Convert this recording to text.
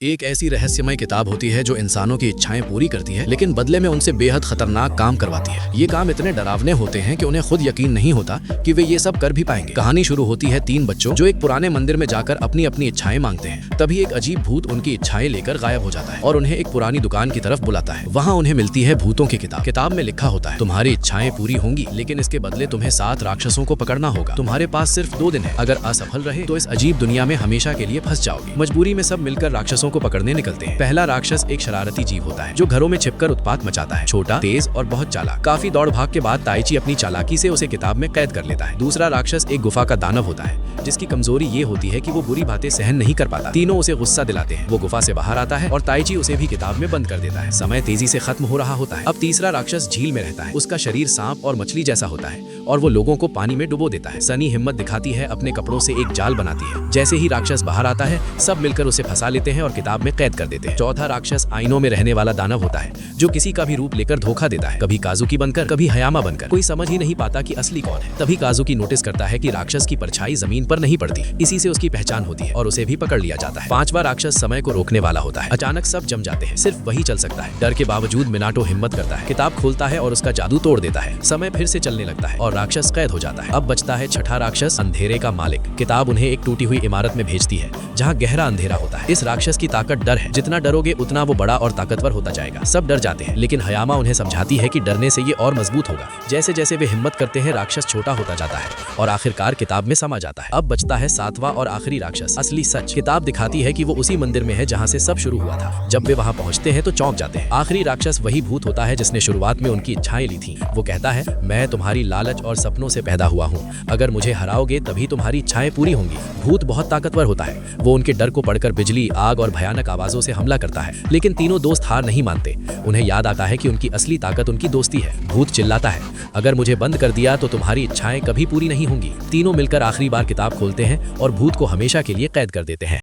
एक ऐसी रहस्यमय किताब होती है जो इंसानों की इच्छाएं पूरी करती है, लेकिन बदले में उनसे बेहद खतरनाक काम करवाती है। ये काम इतने डरावने होते हैं कि उन्हें खुद यकीन नहीं होता कि वे ये सब कर भी पाएंगे। कहानी शुरू होती है 3 बच्चों जो एक पुराने मंदिर में जाकर अपनी अपनी इच्छाएं मांगते हैं। तभी एक अजीब भूत उनकी इच्छाएं लेकर गायब हो जाता है और उन्हें एक पुरानी दुकान की तरफ बुलाता है। वहाँ उन्हें मिलती है भूतों की किताब। किताब में लिखा होता है, तुम्हारी इच्छाएं पूरी होंगी, लेकिन इसके बदले तुम्हें 7 राक्षसों को पकड़ना होगा। तुम्हारे पास सिर्फ 2 दिन है। अगर असफल रहे तो इस अजीब दुनिया में हमेशा के लिए फंस जाओगे। मजबूरी में सब मिलकर राक्षसों को पकड़ने निकलते हैं। पहला राक्षस एक शरारती जीव होता है जो घरों में छिपकर उत्पात मचाता है। छोटा, तेज और बहुत चालाक। काफी दौड़ भाग के बाद ताइची अपनी चालाकी से उसे किताब में कैद कर लेता है। दूसरा राक्षस एक गुफा का दानव होता है जिसकी कमजोरी ये होती है कि वो बुरी बातें सहन नहीं कर पाता। तीनों उसे गुस्सा दिलाते हैं। वो गुफा से बाहर आता है और ताइची उसे भी किताब में बंद कर देता है। समय तेजी से खत्म हो रहा होता है। अब तीसरा राक्षस झील में रहता है। उसका शरीर सांप और मछली जैसा होता है और वो लोगों को पानी में डुबो देता है। सनी हिम्मत दिखाती है, अपने कपड़ों से एक जाल बनाती है। जैसे ही राक्षस बाहर आता है, सब मिलकर उसे फंसा लेते हैं और किताब में कैद कर देते हैं। चौथा राक्षस आईनों में रहने वाला दानव होता है जो किसी का भी रूप लेकर धोखा देता है, कभी काजुकी बनकर, कभी हयामा बनकर। कोई समझ ही नहीं पाता कि असली कौन है। तभी काजुकी नोटिस करता है कि राक्षस की परछाई जमीन पर नहीं पड़ती। इसी से उसकी पहचान होती है और उसे भी पकड़ लिया जाता है। पांचवा राक्षस समय को रोकने वाला होता है। अचानक सब जम जाते हैं, सिर्फ वही चल सकता है। डर के बावजूद मिनाटो हिम्मत करता है, किताब खोलता है और उसका जादू तोड़ देता है। समय फिर से चलने लगता है और राक्षस कैद हो जाता है। अब बचता है छठा राक्षस, अंधेरे का मालिक। किताब उन्हें एक टूटी हुई इमारत में भेजती है जहाँ गहरा अंधेरा होता है। इस राक्षस की ताकत डर है। जितना डरोगे उतना वो बड़ा और ताकतवर होता जाएगा। सब डर जाते हैं, लेकिन हयामा उन्हें समझाती है कि डरने से ये और मजबूत होगा। जैसे जैसे वे हिम्मत करते हैं, राक्षस छोटा होता जाता है और आखिरकार किताब में समा जाता है। अब बचता है 7वां और आखिरी राक्षस, असली सच। किताब दिखाती है कि वो उसी मंदिर में है जहाँ से सब शुरू हुआ था। जब वे वहाँ पहुँचते हैं तो चौंक जाते हैं। आखिरी राक्षस वही भूत होता है जिसने शुरुआत में उनकी इच्छाएं ली थी। वो कहता है, मैं तुम्हारी लालच और सपनों से पैदा हुआ हूँ। अगर मुझे हराओगे तभी तुम्हारी इच्छाएं पूरी होंगी। भूत बहुत ताकतवर होता है। वो उनके डर को पढ़कर बिजली, आग और भयानक आवाजों से हमला करता है, लेकिन तीनों दोस्त हार नहीं मानते। उन्हें याद आता है कि उनकी असली ताकत उनकी दोस्ती है। भूत चिल्लाता है, अगर मुझे बंद कर दिया तो तुम्हारी इच्छाएं कभी पूरी नहीं होंगी। तीनों मिलकर आखिरी बार किताब खोलते हैं और भूत को हमेशा के लिए कैद कर देते हैं।